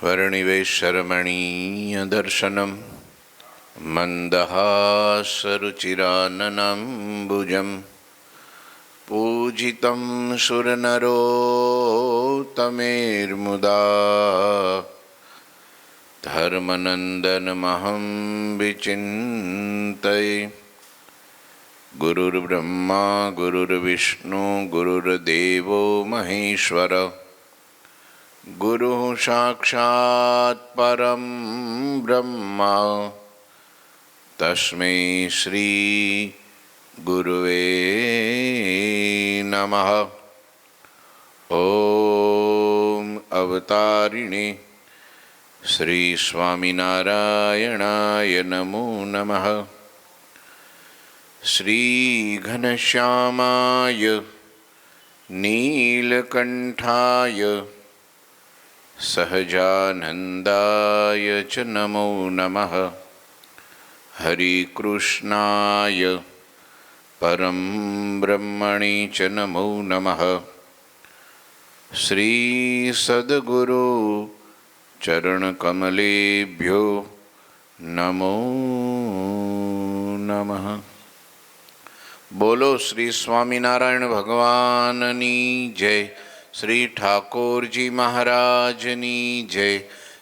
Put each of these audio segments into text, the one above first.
वर्णिवेशरमणीयदर्शनं मन्दहासरुचिराननम्बुजं पूजितं सुरनरोत्तमेर्मुदा धर्मनन्दनमहं विचिन्तये। गुरुर्ब्रह्मा गुरुर्विष्णु गुरुर्देवो महेश्वर गुरुः साक्षात् परं ब्रह्म तस्मै श्री गुरुवे नमः। ओम अवतारिणे श्री स्वामिनारायणाय नमो नमः। श्री घनश्यामाय नीलकंठाय सहजानंदाय च नमो नमः। हरिकृष्णाय परम ब्रह्मणे च नमो नमः। श्री सद्गुरु चरणकमलेभ्यो नमो नमः। बोलो श्री स्वामीनारायण भगवाननी जय। श्री ठाकुरजी महाराजनी जय।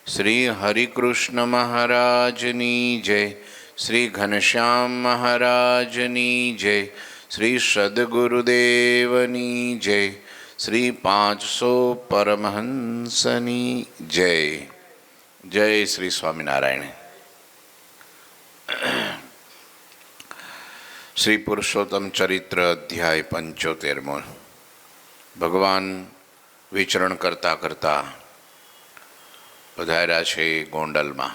श्री हरिकृष्ण महाराजनी जय। श्री घनश्याम महाराजनी जय। श्री सद्गुरुदेवनी जय। श्री 500 परमहंसनी जय। जय श्री स्वामीनारायण। श्री पुरुषोत्तम चरित्र अध्याय 75। भगवान विचरण करता करता पधार्या छे गोंडल में।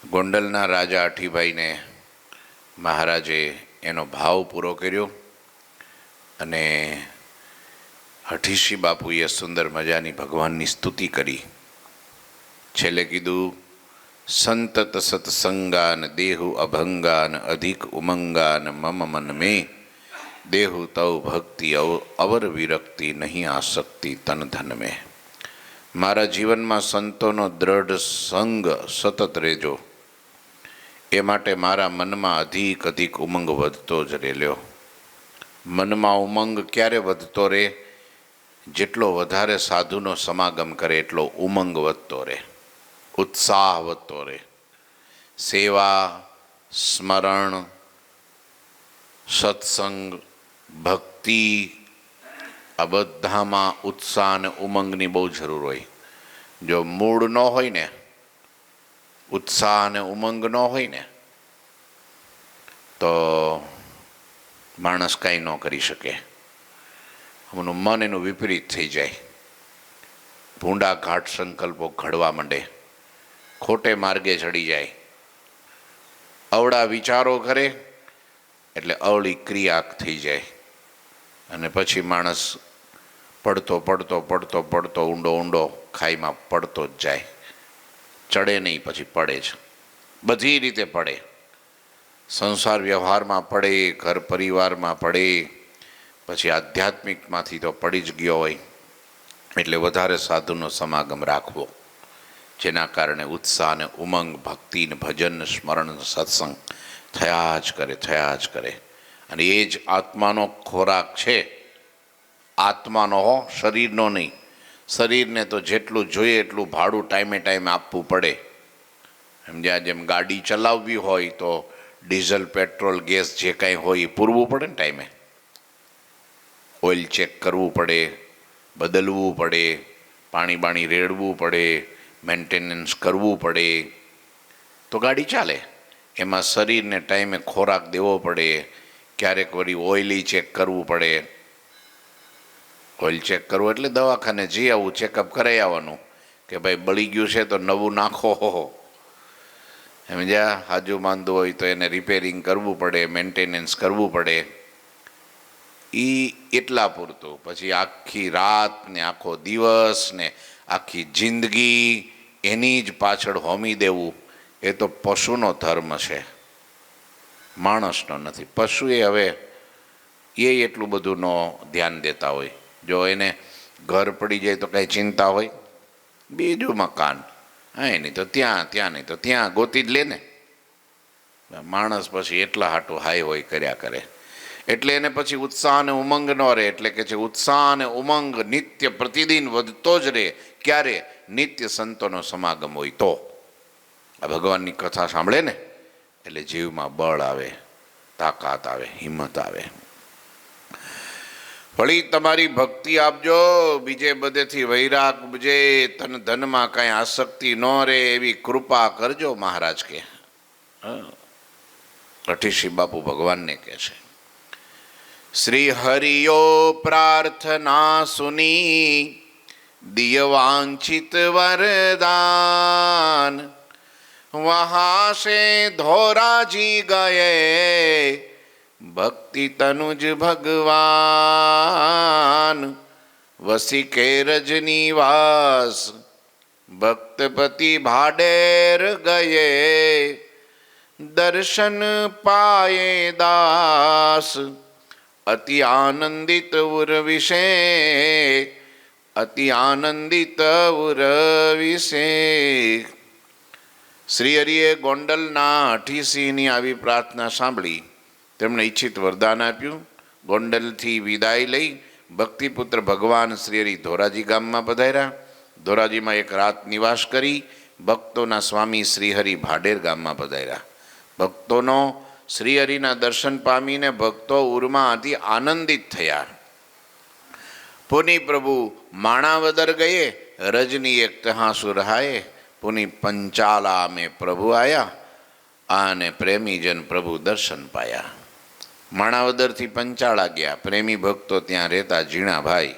गोंडलना राजा अठीभाई ने महाराजे एनो भाव पूरो कर्यो अने हठीशी बापुए सुंदर मजानी भगवाननी स्तुति करी। छेल्ले कीधुं संतत सत्संगान देहु अभंगान अधिक उमंगान मम मन में देहु तव भक्ति अवर विरक्ति नहीं आसक्ति तन धन में। मारा जीवन में संतों दृढ़ संग सतत रेजो ए माटे मारा मन में अधिक अधिक उमंग वधतो ज रेल्यो। मन में उमंग क्यारे वधतो रे? जेटलो वधारे साधुनो समागम करे एटलो उमंग वधतो रे, उत्साह वधतो रे। सेवा स्मरण सत्संग भक्ति आ बधामां उत्साह ने उमंगनी बहु जरूर होय। जो मूड न होय ने, उत्साह ने उमंग न होय ने तो माणस कांई न करी शके। हमनुं मन एनुं विपरीत थई जाय। भूंडा घाट संकल्पो घड़वा मंडे, खोटे मार्गे चढ़ी जाए। अवड़ा विचारो करे एटले अवળી क्रिया थई जाए अने पछी माणस पड़तो पड़तो पड़तो पड़तो ऊंडो ऊंडो खाई में पड़तो ज जाए। चढ़े नहीं पछी पड़े ज, बधी रीते पड़े। संसार व्यवहार में पड़े, घर परिवार में पड़े, पछी आध्यात्मिक मांथी तो पड़ी ज गयो होय। एटले वधारे साधुनो समागम राखवो, जेना कारणे उत्साह ने उमंग भक्ति ने भजन स्मरण सत्संग थया ज करे। अने ए ज आत्मानो खोराक छे। आत्मानो हो, शरीरनो नहीं। शरीर ने तो जेटलुं जोईए एटलुं भाड़ुं टाइमे टाइमे आपवुं पड़े। समझ्या? जेम गाड़ी चलाववी होय तो डीजल पेट्रोल गैस जे कांई होय ए पूरवुं पड़े ने टाइमे। ऑइल चेक करवुं पड़े, बदलवुं पड़े, पाणी बाणी रेड़वुं पड़े, मेन्टेनन्स करवू पड़े तो गाड़ी चाले। एमां शरीर ने टाइमे खोराक देवो पड़े। क्यारेक वरी ऑइल चेक करवू पड़े। ऑइल चेक करवू एटले दवाखाने जी आवुं, चेकअप कराई आववानुं के भाई बળી गयुं छे तो नवुं नाखो। समझ्या? हाजू मांदो होय तो एने रिपेरिंग करवू पड़े, मेन्टेनन्स करवू पड़े। ई एटला पूरतुं। पछी आखी रात ने आखो दिवस ने आखी जिंदगी एनी ज पाछळ होमी देवुं ए तो पशुनो धर्म छे, माणसनो नथी। पशुए हवे એ એટલું બધું નો ધ્યાન દેતા હોય। જો એને ઘર પડી જાય તો કાંઈ ચિંતા હોય? બીજું મકાન, અહીં નહીં તો ત્યાં, ત્યાં નહીં તો ત્યાં, ગોતી જ લે ને. માણસ પછી એટલા હાટું હાય હોય કર્યા કરે, એટલે એને પછી ઉત્સાહ અને ઉમંગ ન રહે. એટલે કે છે ઉત્સાહ અને ઉમંગ નિત્ય પ્રતિદિન વધતો જ રહે. ક્યારે? નિત્ય સંતોનો સમાગમ હોય તો. આ ભગવાનની કથા સાંભળે ને એટલે જીવમાં બળ આવે, તાકાત આવે, હિંમત આવે. વળી તમારી ભક્તિ આપજો, બીજે બધેથી વૈરાગ ઉપજે, તન ધનમાં કાંઈ આસક્તિ ન રહે એવી કૃપા કરજો મહારાજ કે. અઠીસી બાપુ ભગવાનને કહે છે, શ્રી હરિયો પ્રાર્થના સુની દિય વાંછિત વરદાન, વહાં સે ધોરાજી ગયે ભક્તિ તનુજ ભગવાન, વસી કે રજનીવાસ ભક્તપતિ ભાડેર ગયે, દર્શન પાયે દાસ અતિ આનંદિત ઉર વિશે, અતિ આનંદિત ઉર વિશે. શ્રી હરિએ ગોંડલના અઠીસીની આવી પ્રાર્થના સાંભળી તેમણે ઈચ્છિત વરદાન આપ્યું. ગોંડલથી વિદાય લઈ ભક્તિપુત્ર ભગવાન શ્રી હરિ ધોરાજી ગામમાં પધાર્યા. ધોરાજીમાં એક રાત નિવાસ કરી ભક્તોના સ્વામી શ્રી હરિ ભાડેર ગામમાં પધાર્યા. ભક્તોનો શ્રી હરિના દર્શન પામીને ભક્તો ઉર્માથી આનંદિત થયા. પુની પ્રભુ માણાવદર ગયે રજની એક તહાં સુરહાએ, પુની પંચાલા મેં પ્રભુ આયા, અને પ્રેમીજન પ્રભુ દર્શન પાયા. માણાવદરથી પંચાળા ગયા. પ્રેમી ભક્તો ત્યાં રહેતા ઝીણાભાઈ,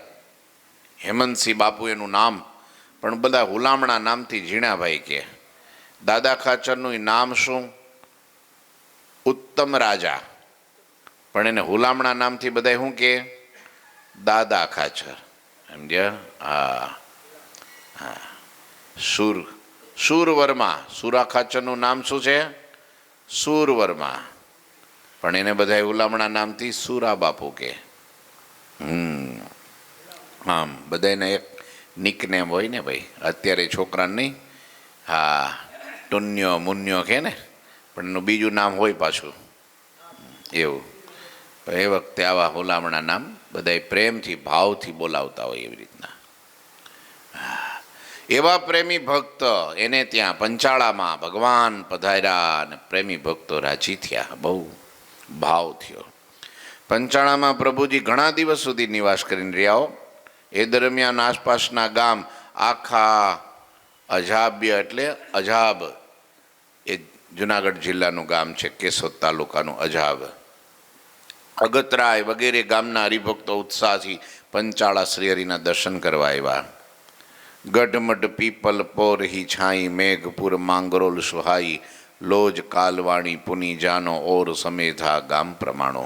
હેમંતસિંહ બાપુ એનું નામ, પણ બધા હુલામણા નામથી ઝીણાભાઈ કે. દાદા ખાચરનું નામ શું? ઉત્તમ રાજા, પણ એને હુલામણા નામથી બધા શું કે? દાદા ખાચર. સમજ્યા? હા હા. સુરવર્મા, સુરા ખાચરનું નામ શું છે? સુરવર્મા, પણ એને બધા હુલામણા નામથી સુરા બાપુ કે. આમ બધાને એક નિકનેમ હોય ને ભાઈ. અત્યારે છોકરાને નહીં, હા ટુન્યો મુન્યો કે ને, પણ એનું બીજું નામ હોય પાછું એવું. એ વખતે આવા હુલામણા નામ બધા પ્રેમથી ભાવથી બોલાવતા હોય એવી રીતના. એવા પ્રેમી ભક્ત એને ત્યાં પંચાળામાં ભગવાન પધાર્યા અને પ્રેમી ભક્તો રાજી થયા, બહુ ભાવ થયો. પંચાળામાં પ્રભુજી ઘણા દિવસ સુધી નિવાસ કરીને રહ્યા. એ દરમિયાન આસપાસના ગામ આખા અજાબ્ય, એટલે અજાબ એ જુનાગઢ જિલ્લાનું ગામ છે, કેશોદ તાલુકાનું અજાબ, અગતરાય વગેરે ગામના હરિભક્તો ઉત્સાહથી પંચાળા શ્રી હરિના દર્શન કરવા આવ્યા. ગઢમઢ પીપલ પોરહી છાઈ, મેઘપુર માંગરોલ સુહાઈ, લોજ કાલવાણી પુની જાનો ઓર સમેધા ગામ પ્રમાણો.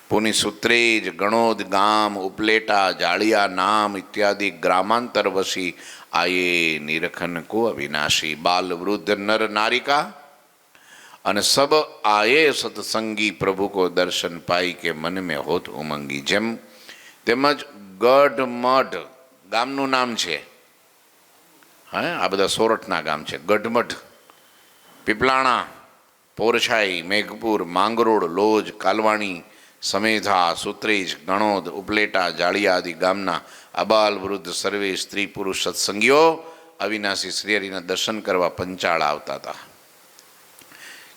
પુની સુત્રેજ ગણોદ ગામ ઉપલેટા જાળિયા નામ ઇત્યાદિ ગ્રામાંતર વસી આયે નિરખન કો અવિનાશી. બાલ વૃદ્ધ નર નારિકા અને સબ આયે સત્સંગી પ્રભુ કો દર્શન પાઈ કે મન મેં હોત ઉમંગી. જેમ તેમજ ગઢમઢ ગામનું નામ છે. હા, આ બધા સોરઠના ગામ છે. ગઢમઢ, પીપલાણા, પોરછાઈ, મેઘપુર, માંગરોળ, લોજ, કાલવાણી, સમેધા, સુત્રેજ, ગણોદ, ઉપલેટા, જાળિયા આદિ ગામના અબાલ વૃદ્ધ સર્વે સ્ત્રી પુરુષ સત્સંગીઓ અવિનાશી શ્રી હરિના દર્શન કરવા પંચાળા આવતા હતા.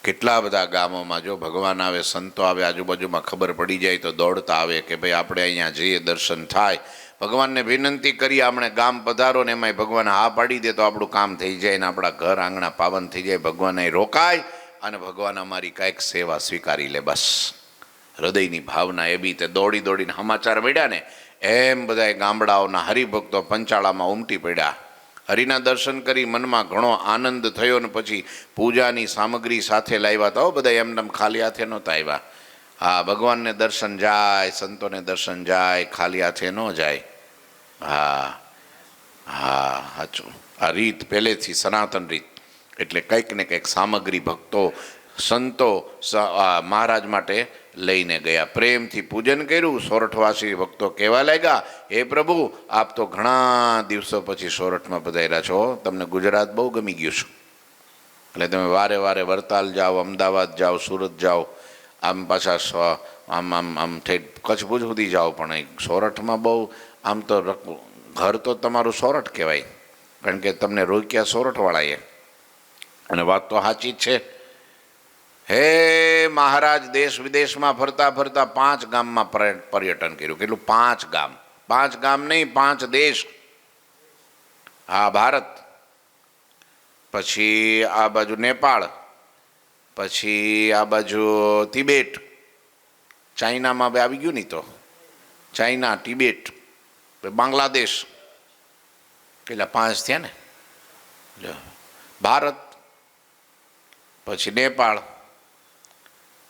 કેટલા બધા ગામોમાં જો ભગવાન આવે, સંતો આવે, આજુબાજુમાં ખબર પડી જાય તો દોડતા આવે કે ભાઈ આપણે અહીંયા જઈએ, દર્શન થાય. ભગવાનને વિનંતી કરી આપણે ગામ પધારો ને એમાંય ભગવાન હા પાડી દે તો આપણું કામ થઈ જાય ને આપણા ઘર આંગણા પાવન થઈ જાય. ભગવાન અહીં રોકાય અને ભગવાન અમારી કાંઈક સેવા સ્વીકારી લે, બસ. હૃદયની ભાવના એ બી તે દોડી દોડીને સમાચાર મળ્યા ને એમ બધા ગામડાઓના હરિભક્તો પંચાળામાં ઉમટી પડ્યા. હરિના દર્શન કરી મનમાં ઘણો આનંદ થયો ને પછી પૂજાની સામગ્રી સાથે લાવ્યા હતા. બધા એમને ખાલી હાથે નહોતા આવ્યા. હા, ભગવાનને દર્શન જાય, સંતોને દર્શન જાય, ખાલી હાથે ન જાય. હા હા, સાચું. આ રીત પહેલેથી સનાતન રીત. એટલે કંઈક ને કંઈક સામગ્રી ભક્તો સંતો મહારાજ માટે લઈને ગયા. પ્રેમથી પૂજન કર્યું. સોરઠવાસી ભક્તો કહેવા લાગ્યા, હે પ્રભુ, આપ તો ઘણા દિવસો પછી સોરઠમાં પધાર્યા છો, તમને ગુજરાત બહુ ગમી ગયું છે, એટલે તમે વારે વારે વરતાલ જાઓ, અમદાવાદ જાઓ, સુરત જાઓ, આમ પાછા આમ આમ આમ ઠેઠ કચ્છ ભુજ સુધી જાઓ, પણ સોરઠમાં બહુ આમ તો ઘર તો તમારું સોરઠ કહેવાય, કારણ કે તમને રોક્યા સોરઠવાળાએ. અને વાત તો સાચી જ છે. હે મહારાજ, દેશ વિદેશમાં ફરતા ફરતા 5 ગામમાં પર્યટન કર્યું. કેટલું? 5 ગામ. 5 ગામ નહીં, 5 દેશ. હા, ભારત, પછી આ બાજુ નેપાળ, પછી આ બાજુ તિબેટ, ચાઇનામાં બે આવી ગયું નહીં તો, ચાઇના, તિબેટ, બાંગ્લાદેશ, કેટલા? 5 થયા ને. ભારત, પછી નેપાળ,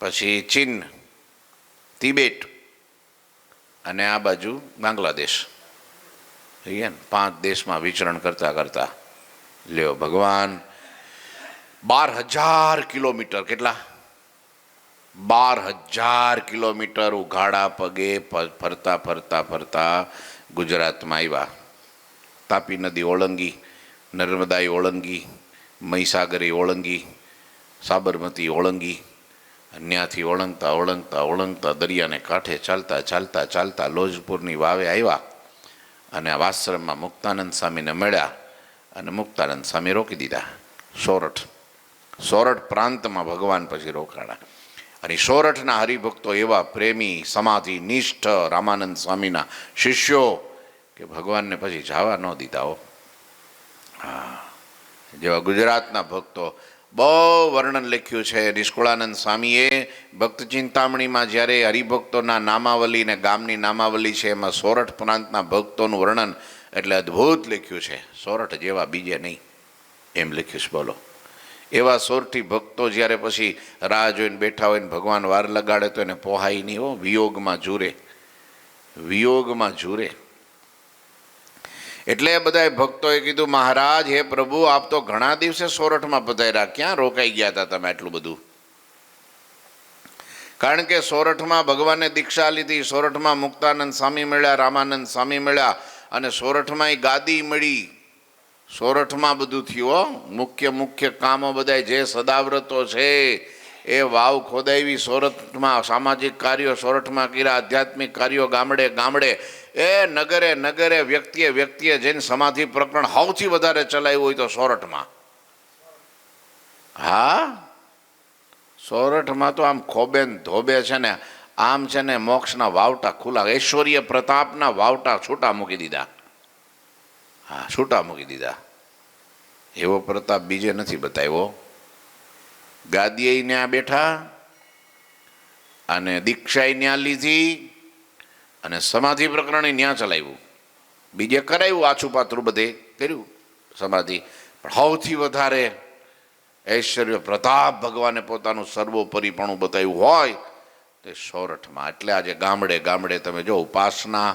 પછી ચીન, તિબેટ અને આ બાજુ બાંગ્લાદેશ. ને 5 દેશમાં વિચરણ કરતા કરતા લ્યો ભગવાન 12,000 કિલોમીટર, કેટલા? 12,000 કિલોમીટર ઉઘાડા પગે ફરતા ફરતા ફરતા ગુજરાતમાં આવ્યા. તાપી નદી ઓળંગી, નર્મદાઈ ઓળંગી, મહીસાગરી ઓળંગી, સાબરમતી ઓળંગી, ત્યાંથી ઓળંગતા ઓળંગતા ઓળંગતા દરિયાને કાંઠે ચાલતા ચાલતા ચાલતા લોજપુરની વાવે આવ્યા અને આ આશ્રમમાં મુક્તાનંદ સ્વામીને મળ્યા અને મુક્તાનંદ સ્વામી રોકી દીધા. સોરઠ પ્રાંતમાં ભગવાન પછી રોકાણા. અને સોરઠના હરિભક્તો એવા પ્રેમી, સમાધિ નિષ્ઠ રામાનંદ સ્વામીના શિષ્યો કે ભગવાનને પછી જવા ન દીધા હો. હા, જેવા ગુજરાતના ભક્તો બહુ વર્ણન લખ્યું છે. નિષ્કુળાનંદ સ્વામીએ ભક્ત ચિંતામણીમાં જ્યારે હરિભક્તોના નામાવલી ને ગામની નામાવલી છે, એમાં સોરઠ પ્રાંતના ભક્તોનું વર્ણન એટલે અદ્ભુત લખ્યું છે. સોરઠ જેવા બીજે નહીં એમ લખ્યું છે. બોલો, એવા સોરઠી ભક્તો જ્યારે પછી રાહ જોઈને બેઠા હોય ને ભગવાન વાર લગાડે તો એને પોહાય નહીં હો. વિયોગમાં ઝૂરે, વિયોગમાં ઝૂરે. એટલે બધાએ ભક્તોએ કીધું, મહારાજ, હે પ્રભુ, આપ તો ઘણા દિવસે સોરઠમાં પધાર્યા, ક્યાં રોકાઈ ગયા હતા તમે આટલું બધું? કારણ કે સોરઠમાં ભગવાને દીક્ષા લીધી, સોરઠમાં મુક્તાનંદ સ્વામી મળ્યા, રામાનંદ સ્વામી મળ્યા, અને સોરઠમાં ગાદી મળી, સોરઠમાં બધું થયું. મુખ્ય કામો બધા જે સદાવ્રતો છે એ વાવ ખોદાવી સોરઠમાં, સામાજિક કાર્યો સોરઠમાં કર્યા, આધ્યાત્મિક કાર્યો ગામડે ગામડે, એ નગરે નગરે, વ્યક્તિએ જઈને સમાધિ પ્રકરણ સૌથી વધારે ચલાવ્યું હોય તો સોરઠમાં. હા, સોરઠમાં તો આમ ખોબેન ધોબે છે ને, આમ છે ને મોક્ષના વાવટા ખુલ્લા, ઐશ્વર્ય પ્રતાપના વાવટા છૂટા મૂકી દીધા. હા, છૂટા મૂકી દીધા. એવો પ્રતાપ બીજે નથી બતાવ્યો. ગાદીએ ત્યાં બેઠા અને દીક્ષાએ ત્યાં લીધી અને સમાધિ પ્રકરણ ત્યાં ચલાવ્યું. બીજે કરાવ્યું, આછું પાત્રું બધે કર્યું સમાધિ, પણ સૌથી વધારે ઐશ્વર્ય પ્રતાપ ભગવાને પોતાનું સર્વોપરીપણું બતાવ્યું હોય તે સોરઠમાં. એટલે આજે ગામડે ગામડે તમે જો ઉપાસના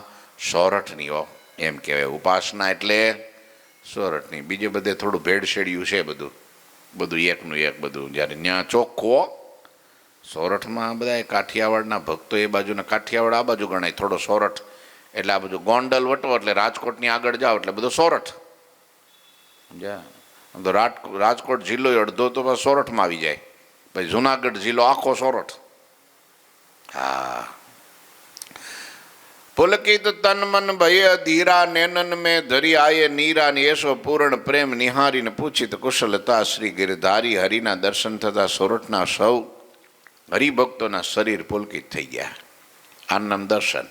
સોરઠની હો, એમ કહેવાય. ઉપાસના એટલે સોરઠની. બીજે બધે થોડું ભેળસેળ્યું છે બધું એકનું એક બધું. જ્યારે ત્યાં ચોખ્ખો, સોરઠમાં બધા કાઠિયાવાડના ભક્તો એ બાજુના, કાઠિયાવાડ આ બાજુ ગણાય, થોડો સોરઠ એટલે આ બધું ગોંડલ વટો એટલે રાજકોટની આગળ જાઓ એટલે બધું સોરઠ. આમ તો રાજકોટ જિલ્લો અડધો તો સોરઠમાં આવી જાય, પછી જુનાગઢ જિલ્લો આખો સોરઠ. હા, પુલકિત તન મન ભય ધીરા નેનન મેં ધરી આયે નીરા ને એસો પૂર્ણ પ્રેમ નિહારીને પૂછિત કુશલતા શ્રી ગિરધારી. હરિના દર્શન થતા સોરઠના સૌ હરિભક્તોના શરીર પુલકિત થઈ ગયા. આનંદ દર્શન.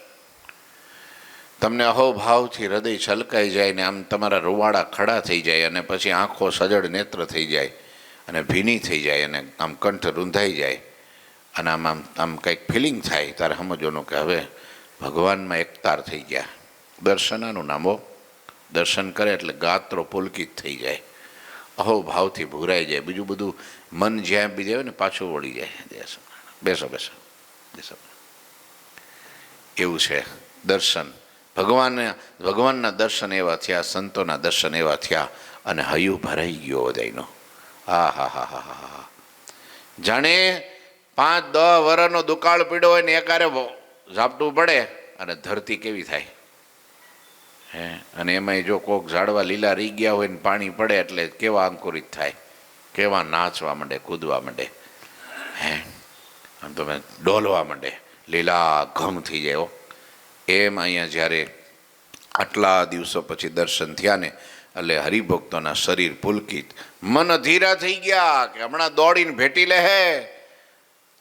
તમને અહોભાવથી હૃદય છલકાઈ જાય ને આમ તમારા રૂવાડા ખડા થઈ જાય અને પછી આંખો સજળ નેત્ર થઈ જાય અને ભીની થઈ જાય અને આમ કંઠ રૂંધાઈ જાય અને આમ આમ આમ કંઈક ફિલિંગ થાય. તારે સમજવાનું કે હવે ભગવાનમાં એકતાર થઈ ગયા. દર્શનાનું નામો દર્શન કરે એટલે ગાત્રો પુલકિત થઈ જાય, અહોભાવથી ભૂરાઈ જાય. બીજું બધું મન જ્યાં બી જાય ને પાછું વળી જાય. બેસો બેસો બેસો. એવું છે દર્શન. ભગવાનના દર્શન એવા થયા, સંતોના દર્શન એવા થયા અને હૈયું ભરાઈ ગયો બધાયનો. હા હા હા હા હા. જાણે 5-10 વર્ષનો દુકાળ પીડ્યો હોય ને એકારે ઝાપટું પડે અને ધરતી કેવી થાય હે. અને એમાંય જો કોક ઝાડવા લીલા રહી ગયા હોય ને પાણી પડે એટલે કેવા અંકુરિત થાય, કેવા નાચવા માંડે, કૂદવા માંડે હે, આમ તમે ડોલવા માંડે, લીલા ઘમ થઈ જાય. એમ અહીંયા જ્યારે આટલા દિવસો પછી દર્શન થયા ને એટલે હરિભક્તોના શરીર પુલકિત, મન ધીરા થઈ ગયા કે હમણાં દોડીને ભેટી લે હે.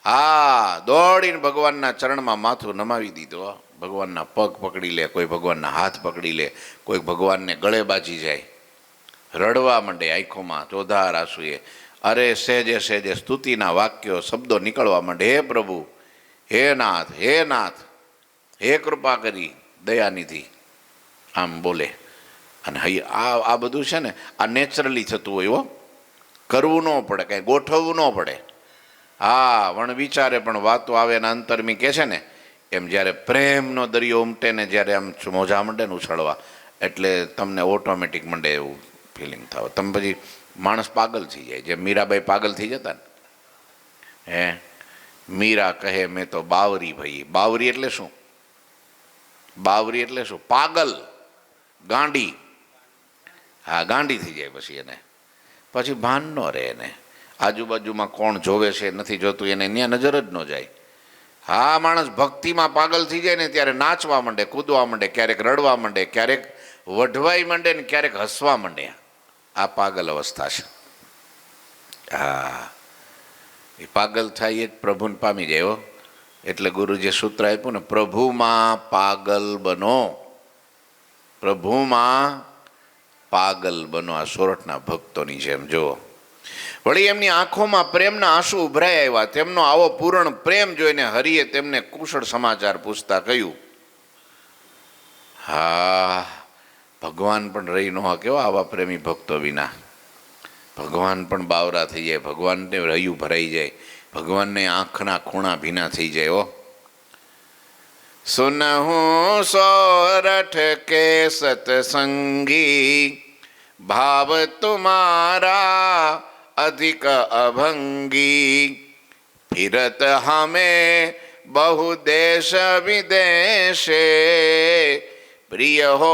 હા, દોડીને ભગવાનના ચરણમાં માથું નમાવી દીધું. ભગવાનના પગ પકડી લે, કોઈ ભગવાનના હાથ પકડી લે, કોઈ ભગવાનને ગળે બાજી જાય, રડવા માંડે આંખોમાં ચોધાર આંસુએ. અરે સહેજે સહેજે સ્તુતિના વાક્યો શબ્દો નીકળવા માંડે, હે પ્રભુ, હે નાથ, હે નાથ, હે કૃપા કરી દયાનિધિ, આમ બોલે. અને આ બધું છે ને આ નેચરલી થતું હોય હો, કરવું ન પડે, કાંઈ ગોઠવવું ન પડે. હા, વણ વિચારે પણ વાતો આવે ને અંતરમી કહે છે ને એમ જ્યારે પ્રેમનો દરિયો ઉમટે ને જ્યારે આમ મોજા માંડે ને ઉછળવા એટલે તમને ઓટોમેટિક મંડે એવું ફિલિંગ થાય. તમે પછી માણસ પાગલ થઈ જાય, જેમ મીરાબાઈ પાગલ થઈ જતા ને હે. મીરા કહે મેં તો બાવરી ભાઈ. બાવરી એટલે શું? બાવરી એટલે શું? પાગલ, ગાંડી. હા, ગાંડી થઈ જાય પછી એને, પછી ભાન ન રહે એને, આજુબાજુમાં કોણ જોવે છે નથી જોતું એને ત્યાં નજર જ ન જાય. હા, માણસ ભક્તિમાં પાગલ થઈ જાય ને ત્યારે નાચવા માંડે, કૂદવા માંડે, ક્યારેક રડવા માંડે, ક્યારેક વઢવાઈ માંડે ને ક્યારેક હસવા માંડે. આ પાગલ અવસ્થા છે. હા, એ પાગલ થાય એ જ પ્રભુને પામી જાય હો. એટલે ગુરુજીએ સૂત્ર આપ્યું ને, પ્રભુમાં પાગલ બનો, પ્રભુમાં પાગલ બનો. આ સોરઠના ભક્તોની જેમ જુઓ. વળી એમની આંખોમાં પ્રેમના આંસુ ઉભરાઈ આવ્યા. તેમનો આવો પૂર્ણ પ્રેમ જોઈને હરિએ તેમને કુશળ સમાચાર પૂછતા કહ્યું, હા, ભગવાન પણ રહી ન કેવો આવા પ્રેમી ભક્તો વિના. ભગવાન પણ બાવરા થઈ જાય, ભગવાનને રહ્યું ભરાઈ જાય, ભગવાનને આંખના ખૂણા ભીના થઈ જાય. ઓ સુનહું સોરઠ કે સતસંગી, ભાવ તુમારા अधिक अभंगी, फिरत हमें बहु देश विदेशे, प्रिय हो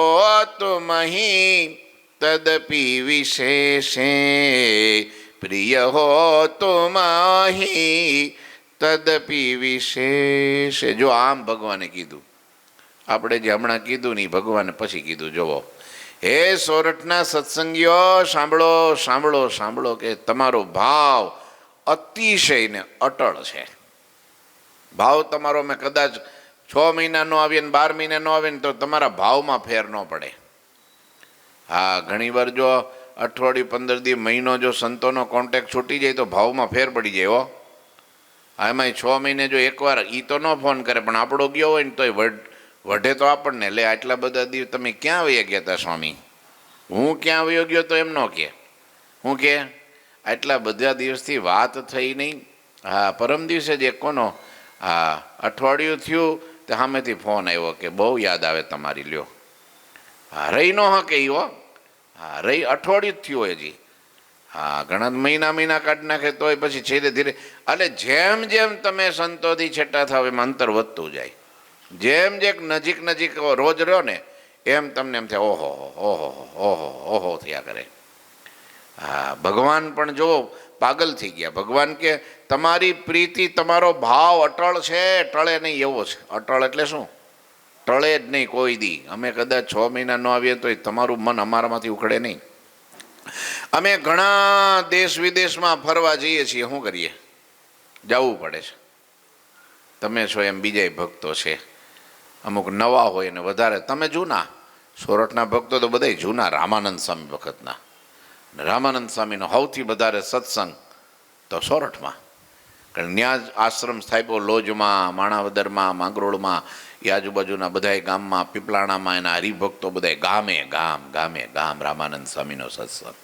तुम ही तदपि विशेषे, प्रिय हो तुम ही તદપિ વિશેષ. જો આમ ભગવાને કીધું, આપણે જે હમણાં કીધું નહીં, ભગવાને પછી કીધું. જોવો, હે સોરઠના સત્સંગીઓ, સાંભળો સાંભળો સાંભળો કે તમારો ભાવ અતિશય ને અટળ છે. ભાવ તમારો મેં કદાચ 6 મહિના નો આવીએ ને 12 મહિના નો આવે ને તો તમારા ભાવમાં ફેર ન પડે. હા, ઘણીવાર જો અઠવાડિયું 15 દી મહિનો જો સંતોનો કોન્ટેક્ટ છૂટી જાય તો ભાવમાં ફેર પડી જાય હો. એમાંય 6 મહિને જો એકવાર એ તો ન ફોન કરે પણ આપણો ગયો હોય ને તોય વઢે તો આપણને. લે, આટલા બધા દિવસ તમે ક્યાં વયા ગયા હતા સ્વામી? હું ક્યાં વયો ગયો તો એમ ન કે, હું કે આટલા બધા દિવસથી વાત થઈ નહીં. હા, પરમ દિવસે જ એક કોનો, હા, અઠવાડિયું થયું તો સામેથી ફોન આવ્યો કે બહુ યાદ આવે તમારી. લ્યો, હા, રહી ન હકે હો. હા, રહી અઠવાડિયું જ થયું હોય હજી. હા, ઘણા મહિના કાઢી નાખે તોય પછી ધીરે ધીરે. એટલે જેમ જેમ તમે સંતોથી છેટા થાવ એમ અંતર વધતું જાય. જેમ જેમ નજીક નજીક રોજ રહ્યો ને એમ તમને એમ થાય ઓહો ઓહો ઓહો ઓહો થયા કરે. હા, ભગવાન પણ જો પાગલ થઈ ગયા. ભગવાન કે તમારી પ્રીતિ, તમારો ભાવ અટળ છે, ટળે નહીં એવો છે. અટળ એટલે શું? ટળે જ નહીં કોઈ દી. અમે કદાચ 6 મહિના ન આવીએ તો તમારું મન અમારામાંથી ઉખડે નહીં. અમે ઘણા દેશ વિદેશમાં ફરવા જઈએ છીએ, શું કરીએ? જવું પડે છે. તમે છો એમ બીજા ભક્તો છે, અમુક નવા હોય ને વધારે. તમે જૂના સોરઠના ભક્તો તો બધા જૂના રામાનંદ સ્વામી વખતના. રામાનંદ સ્વામીનો સૌથી વધારે સત્સંગ તો સોરઠમાં. કારણ ત્યાં જ આશ્રમ સ્થાપ્યો, લોજમાં, માણાવદરમાં, માંગરોળમાં, એ આજુબાજુના બધાય ગામમાં, પીપલાણામાં એના હરિભક્તો બધાય ગામે ગામ ગામે ગામ રામાનંદ સ્વામીનો સત્સંગ.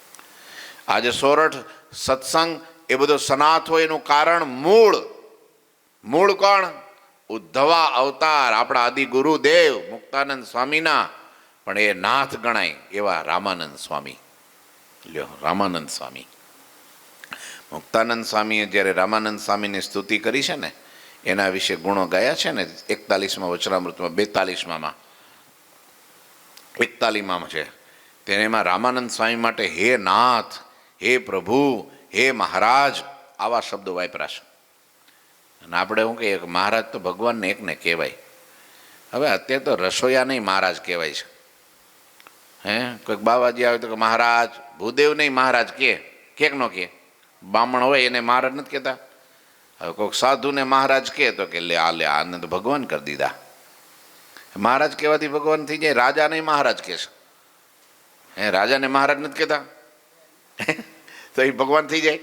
આજે સોરઠ સત્સંગ એ બધો સનાથ હોય એનું કારણ મૂળ કોણ? ઉદ્ધવા અવતાર આપણા આદિ ગુરુદેવ મુક્તાનંદ સ્વામીના, પણ એ નાથ ગણાય એવા રામાનંદ સ્વામી. લ્યો, રામાનંદ સ્વામી મુક્તાનંદ સ્વામીએ જ્યારે રામાનંદ સ્વામીની સ્તુતિ કરી છે ને, એના વિશે ગુણો ગાયા છે ને 41માં વચનામૃતમાં, 41માં છે. તેમાં રામાનંદ સ્વામી માટે હે નાથ, હે પ્રભુ, હે મહારાજ આવા શબ્દો વાપર્યા છે. અને આપણે શું કહીએ કે મહારાજ તો ભગવાનને એકને કહેવાય. હવે અત્યારે તો રસોઈયા નહીં મહારાજ કહેવાય છે. કોઈક બાવાજી આવે તો કે મહારાજ, ભૂદેવ નહીં મહારાજ કે ન કે, બ્રાહ્મણ હોય એને મહારાજ નથી કહેતા. હવે કોઈક સાધુને મહારાજ કહે તો કે લે આને તો ભગવાન કરી દીધા. મહારાજ કહેવાથી ભગવાન થઈ જાય. રાજાને મહારાજ કહે છે, રાજાને મહારાજ નથી કહેતા તો એ ભગવાન થઈ જાય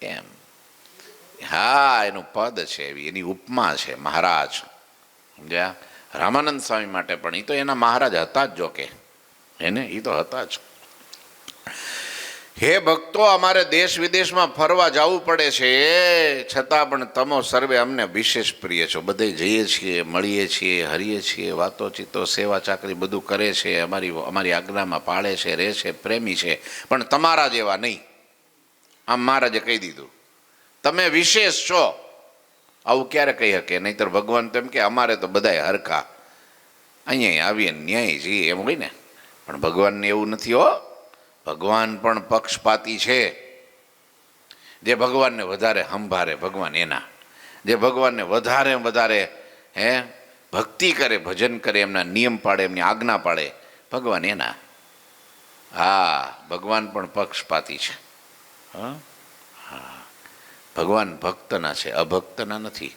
એમ. હા, એનું પદ છે, એવી એની ઉપમા છે મહારાજ. સમજ્યા? રામાનંદ સ્વામી માટે પણ એ તો એના મહારાજ હતા જ, જો કે એને એ તો હતા જ. હે ભક્તો, અમારે દેશ વિદેશમાં ફરવા જવું પડે છે, છતાં પણ તમો સર્વે અમને વિશેષ પ્રિય છો. બધે જઈએ છીએ, મળીએ છીએ, હરીએ છીએ, વાતોચીતો, સેવા ચાકરી બધું કરે છે, અમારી આજ્ઞામાં પાળે છે, રહે છે, પ્રેમી છે. પણ તમારા જેવા નહીં. આમ મહારાજે કહી દીધું, તમે વિશેષ છો. આવું ક્યારે કહી શકે? નહીંતર ભગવાન તો એમ કે અમારે તો બધાય હરખા, અહીંયા આવીએ ન્યાય જઈએ એમ હોય ને. પણ ભગવાનને એવું નથી હો. ભગવાન પણ પક્ષપાતી છે. જે ભગવાનને વધારે સંભાળે ભગવાન એના, જે ભગવાનને વધારે ભક્તિ કરે, ભજન કરે, એમના નિયમ પાડે, એમની આજ્ઞા પાડે, ભગવાન એના. હા, ભગવાન પણ પક્ષપાતી છે. હા, ભગવાન ભક્તના છે, અભક્તના નથી.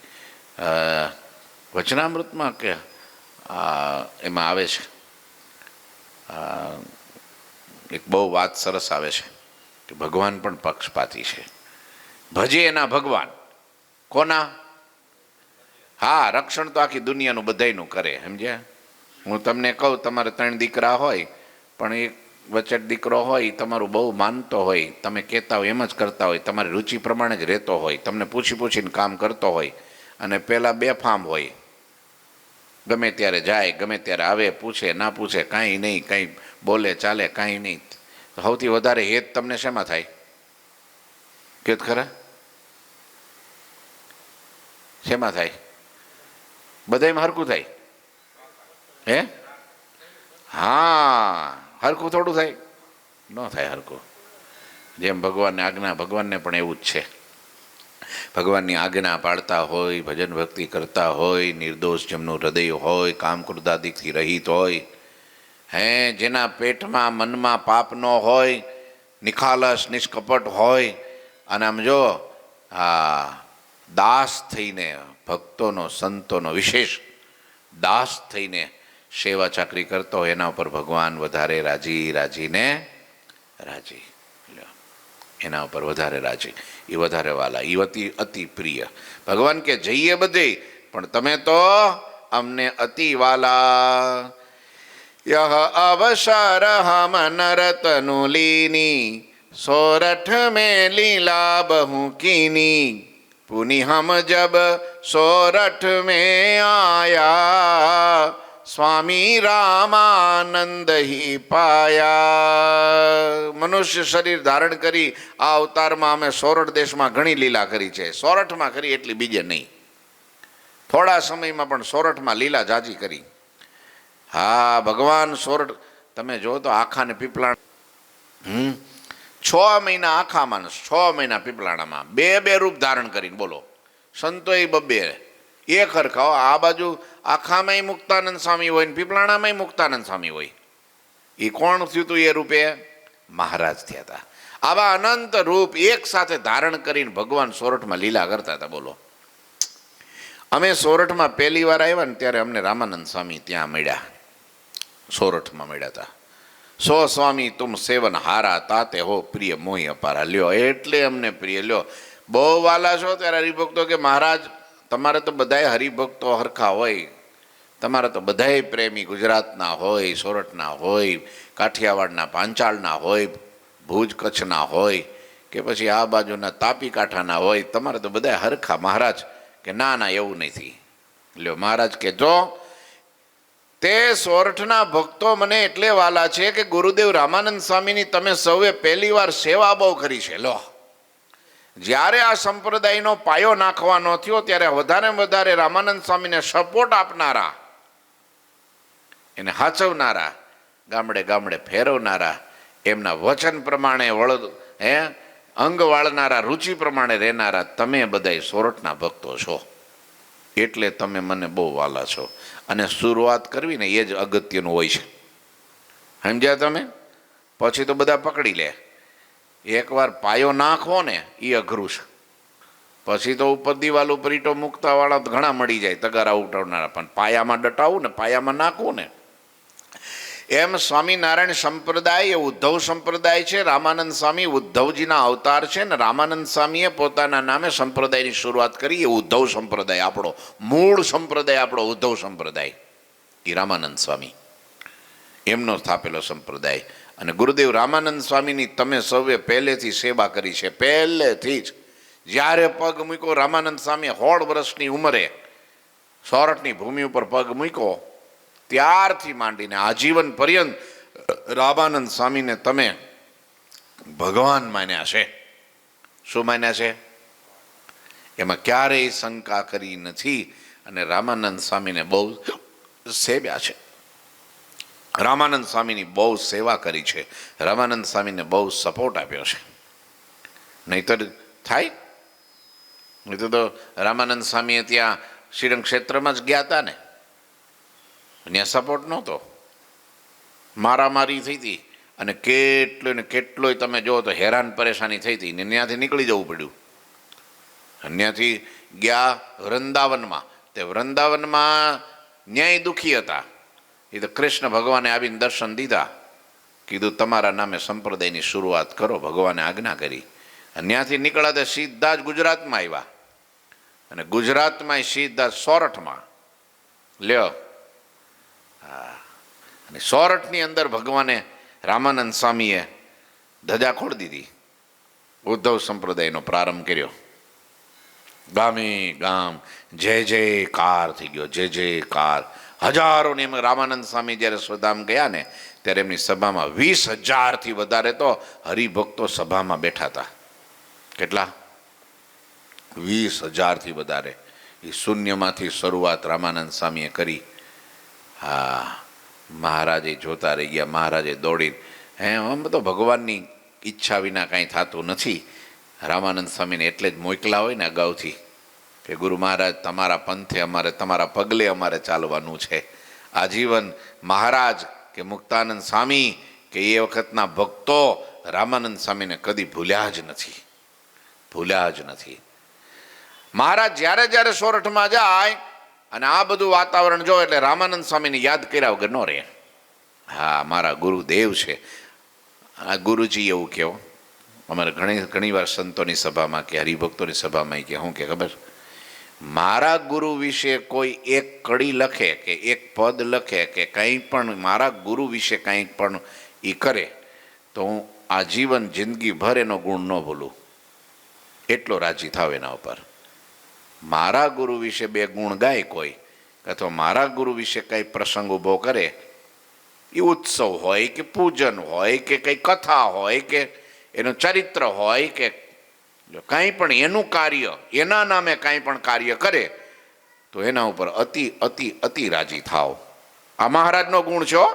વચનામૃતમાં કે એમાં આવે છે, એક બહુ વાત સરસ આવે છે કે ભગવાન પણ પક્ષપાતી છે. ભજે એના ભગવાન કોના? હા, રક્ષણ તો આખી દુનિયાનું બધાયનું કરે. સમજ્યા? હું તમને કહું, તમારે 3 દીકરા હોય, પણ એક વચ્ચે દીકરો હોય તમારું બહુ માનતો હોય, તમે કહેતા હોય એમ જ કરતા હોય, તમારી રુચિ પ્રમાણે જ રહેતો હોય, તમને પૂછીને કામ કરતો હોય, અને પેલા બેફામ હોય, ગમે ત્યારે જાય, ગમે ત્યારે આવે, પૂછે ના પૂછે કાંઈ નહીં, કાંઈ બોલે ચાલે કાંઈ નહીં. સૌથી વધારે હેત તમને શેમાં થાય? કે ખરા? શેમાં થાય? બધાયમાં હરખું થાય? હા, હરખું થોડું થાય? ન થાય હરખું. જેમ ભગવાનની આજ્ઞા, ભગવાનને પણ એવું જ છે. ભગવાનની આજ્ઞા પાળતા હોય, ભજન ભક્તિ કરતા હોય, નિર્દોષ જેમનું હૃદય હોય, કામ ક્રોધાદિકથી રહિત હોય, જેના પેટમાં મનમાં પાપ ન હોય, નિખાલસ નિષ્કપટ હોય, અને આમ જો દાસ થઈને ભક્તોનો, સંતોનો વિશેષ દાસ થઈને સેવા ચાકરી કરતો હોય, એના ઉપર ભગવાન વધારે રાજી. એના ઉપર વધારે રાજી, એ વધારે વાલા, એ અતિ પ્રિય. ભગવાન કે જઈએ બધે, પણ તમે તો અમને અતિ વાલા. યહ અવસર હમ નરતનુ લીની, સોરઠ में लीला बहु कीनी, पुनि हम जब सोरठ में आया, સ્વામી રામાનંદ હી પાયા. મનુષ્ય શરીર ધારણ કરી આ અવતારમાં અમે સોરઠ દેશમાં ઘણી લીલા કરી છે. સોરઠમાં કરી એટલી બીજે નહીં, થોડા સમયમાં પણ સોરઠમાં લીલા જાજી કરી. હા, ભગવાન સોરઠ તમે જો તો આખા ને પીપળાણા 6 મહિના આખા માણસ, 6 મહિના પીપળાણામાં બે રૂપ ધારણ કરીને, બોલો. સંતોય બબ્બે એક હરખા. આ બાજુ આખામાંય મુક્તાનંદ સ્વામી હોય ને પીપળાણામાંય મુક્તાનંદ સ્વામી હોય. એ કોણ થયું હતું? એ રૂપે મહારાજ થયા હતા. આવા અનંત રૂપ એક સાથે ધારણ કરીને ભગવાન સોરઠમાં લીલા કરતા હતા. બોલો, અમે સોરઠમાં પહેલી વાર આવ્યા ને ત્યારે અમને રામાનંદ સ્વામી ત્યાં મળ્યા, સોરઠમાં મળ્યા હતા. સો સ્વામી તુમ સેવન હારા, તાતે હો પ્રિય મોહી અપારા. લ્યો, એટલે અમને પ્રિય. લ્યો, બહુ વાલા છો. ત્યારે હરિભક્તો કે મહારાજ તમારે તો બધાય હરિભક્તો હરખા હોય, તમારે તો બધાય પ્રેમી ગુજરાતના હોય, સોરઠના હોય, કાઠિયાવાડના પાંચાળના હોય, ભુજ કચ્છના હોય, કે પછી આ બાજુના તાપી કાંઠાના હોય, તમારે તો બધાય હરખા. મહારાજ કે ના એવું નથી. લ્યો, મહારાજ કે જો તે સોરઠના ભક્તો મને એટલે વાલા છે કે ગુરુદેવ રામાનંદ સ્વામીની તમે સૌએ પહેલી વાર સેવા બહુ કરી છે. લો, જ્યારે આ સંપ્રદાયનો પાયો નાખવાનો થયો ત્યારે વધારે વધારે રામાનંદ સ્વામીને સપોર્ટ આપનારા, એને હાચવનારા, ગામડે ગામડે ફેરવનારા, એમના વચન પ્રમાણે અંગ વાળનારા, રુચિ પ્રમાણે રહેનારા તમે બધાય સોરઠના ભક્તો છો, એટલે તમે મને બહુ વાલા છો. અને શરૂઆત કરવી ને એ જ અગત્યનું હોય છે. સમજ્યા તમે? પછી તો બધા પકડી લે. એકવાર પાયો નાખવો ને એ અઘરું છે. પછી તો ઉપર દિવાલ ઉપર ઈટો મૂકતાવાળા ઘણા મળી જાય, તગારા ઉઠાવનારા. પણ પાયામાં ડટાવવું ને, પાયામાં નાખવું ને. એમ સ્વામિનારાયણ સંપ્રદાય એ ઉદ્ધવ સંપ્રદાય છે. રામાનંદ સ્વામી ઉદ્ધવજીના અવતાર છે ને રામાનંદ સ્વામીએ પોતાના નામે સંપ્રદાયની શરૂઆત કરી. એ ઉદ્ધવ સંપ્રદાય, આપણો મૂળ સંપ્રદાય, આપણો ઉદ્ધવ સંપ્રદાય એ રામાનંદ સ્વામી એમનો સ્થાપેલો સંપ્રદાય. અને ગુરુદેવ રામાનંદ સ્વામીની તમે સૌએ પહેલેથી સેવા કરી છે. પહેલેથી જ જ્યારે પગ મૂક્યો રામાનંદ સ્વામી 16 વર્ષની ઉંમરે સોરઠની ભૂમિ ઉપર પગ મૂક્યો ત્યારથી માંડીને આજીવન પર્યંત રામાનંદ સ્વામીને તમે ભગવાન માન્યા છે. શું માન્યા છે? એમાં ક્યારેય શંકા કરી નથી. અને રામાનંદ સ્વામીને બહુ સેવ્યા છે, રામાનંદ સ્વામીની બહુ સેવા કરી છે, રામાનંદ સ્વામીને બહુ સપોર્ટ આપ્યો છે. નહીતર થાય? નહીતર તો રામાનંદ સ્વામીએ ત્યાં શ્રીરંગ ક્ષેત્રમાં જ ગયા હતા ને, ત્યાં સપોર્ટ નહોતો, મારામારી થઈ હતી. અને કેટલોય ને કેટલોય તમે જુઓ તો હેરાન પરેશાની થઈ હતી ને ત્યાંથી નીકળી જવું પડ્યું. ત્યાંથી ગયા વૃંદાવનમાં. તે વૃંદાવનમાં ન્યાય દુઃખી હતા. એ તો કૃષ્ણ ભગવાને આવીને દર્શન દીધા, કીધું તમારા નામે સંપ્રદાયની શરૂઆત કરો, ભગવાને આજ્ઞા કરી. અને ત્યાંથી નીકળ્યા તો સીધા જ ગુજરાતમાં આવ્યા. અને ગુજરાતમાં સીધા સોરઠમાં લ્યો. અને સોરઠની અંદર ભગવાને રામાનંદ સ્વામીએ ધજા ખોડી દીધી, ઉદ્ધવ સંપ્રદાયનો પ્રારંભ કર્યો. ગામે ગામ જય જયકાર થઈ ગયો, જય જયકાર. હજારોને એમ રામાનંદ સ્વામી જ્યારે સ્વધામ ગયા ને ત્યારે એમની સભામાં 20,000થી વધારે તો હરિભક્તો સભામાં બેઠા હતા. કેટલા? 20,000થી વધારે. એ શૂન્યમાંથી શરૂઆત રામાનંદ સ્વામીએ કરી. હા, મહારાજે જોતા રહી ગયા, મહારાજે દોડી. આમ તો ભગવાનની ઈચ્છા વિના કાંઈ થતું નથી. રામાનંદ સ્વામીને એટલે જ મોકલા હોય ને અગાઉથી કે ગુરુ મહારાજ તમારા પંથે અમારે, તમારા પગલે અમારે ચાલવાનું છે. આજીવન મહારાજ કે મુક્તાનંદ સ્વામી કે એ વખતના ભક્તો રામાનંદ સ્વામીને કદી ભૂલ્યા જ નથી, ભૂલ્યા જ નથી. મહારાજ જ્યારે જ્યારે સોરઠમાં જાય અને આ બધું વાતાવરણ જો એટલે રામાનંદ સ્વામીને યાદ કર્યા વગર ન રહે. હા, મારા ગુરુદેવ છે. આ ગુરુજી એવું કહો, અમારે ઘણી વાર સંતોની સભામાં કે હરિભક્તોની સભામાં કે શું કે ખબર, મારા ગુરુ વિશે કોઈ એક કડી લખે કે એક પદ લખે કે કંઈ પણ મારા ગુરુ વિશે કંઈ પણ એ કરે તો હું આજીવન જિંદગીભર એનો ગુણ ન ભૂલું, એટલો રાજી થાવ એના ઉપર. મારા ગુરુ વિશે 2 ગુણ ગાય કોઈ, અથવા મારા ગુરુ વિશે કંઈ પ્રસંગ ઊભો કરે, એ ઉત્સવ હોય કે પૂજન હોય કે કંઈ કથા હોય કે એનું ચરિત્ર હોય કે કાંઈ પણ એનું કાર્ય, એના નામે કાંઈ પણ કાર્ય કરે તો એના ઉપર અતિ અતિ અતિ રાજી થાવ. આ મહારાજનો ગુણ છો.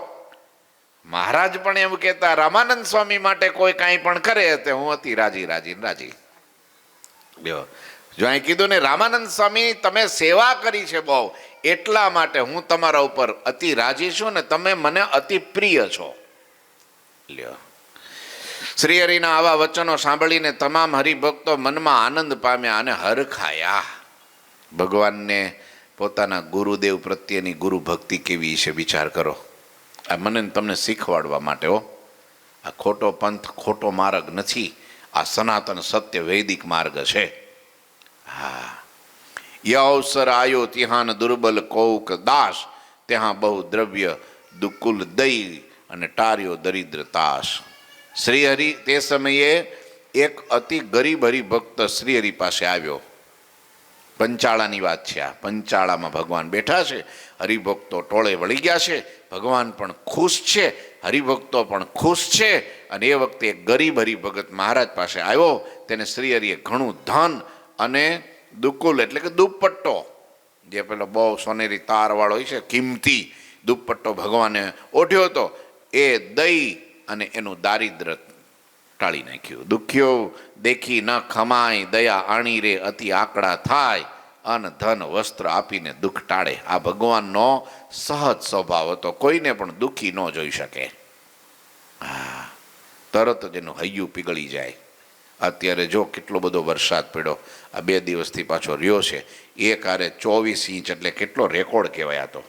મહારાજ પણ એમ કહેતા રામાનંદ સ્વામી માટે કોઈ કાંઈ પણ કરે તો હું અતિ રાજી રાજી રાજી. જો અહીં કીધું ને રામાનંદ સ્વામી તમે સેવા કરી છે બહુ, એટલા માટે હું તમારા ઉપર અતિ રાજી છું ને તમે મને અતિ પ્રિય છો. લ્યો, શ્રી હરિના આવા વચનો સાંભળીને તમામ હરિભક્તો મનમાં આનંદ પામ્યા અને હરખાયા. ભગવાનને પોતાના ગુરુદેવ પ્રત્યેની ગુરુ ભક્તિ કેવી છે વિચાર કરો. આ મને તમને શીખવાડવા માટે હો. આ ખોટો પંથ, ખોટો માર્ગ નથી. આ સનાતન સત્ય વૈદિક માર્ગ છે. હા, ય અવસર આયો ત્યાં દુર્બલ કૌક દાસ, ત્યાં બહુ દ્રવ્ય દુકુલ દઈ અને ટાર્યો દરિદ્ર તાસ. શ્રીહરિ તે સમયે એક અતિ ગરીબ હરિભક્ત શ્રીહરિ પાસે આવ્યો. પંચાળાની વાત છે આ. પંચાળામાં ભગવાન બેઠા છે, હરિભક્તો ટોળે વળી ગયા છે, ભગવાન પણ ખુશ છે હરિભક્તો પણ ખુશ છે. અને એ વખતે એક ગરીબ હરિભગત મહારાજ પાસે આવ્યો. તેને શ્રી હરિએ ઘણું ધન અને દુકુલ એટલે કે દુપટ્ટો, જે પેલો બહુ સોનેરી તારવાળો હોય છે, કિંમતી દુપટ્ટો ભગવાને ઓઢ્યો હતો, એ દઈ અને એનું દારિદ્ર ટાળી નાખ્યું. દુખ્યો દેખી ન ખમાય, દયા આણી રે અતિ આકડા થાય, અન ધન વસ્ત્ર આપીને દુઃખ ટાળે. આ ભગવાનનો સહજ સ્વભાવ હતો, કોઈને પણ દુઃખી ન જોઈ શકે. હા, તરત જ એનું હૈયું પીગળી જાય. અત્યારે જો કેટલો બધો વરસાદ પડ્યો, આ 2 દિવસથી પાછો રહ્યો છે. એક હારે 24 ઇંચ એટલે કેટલો રેકોર્ડ કહેવાય. આ તો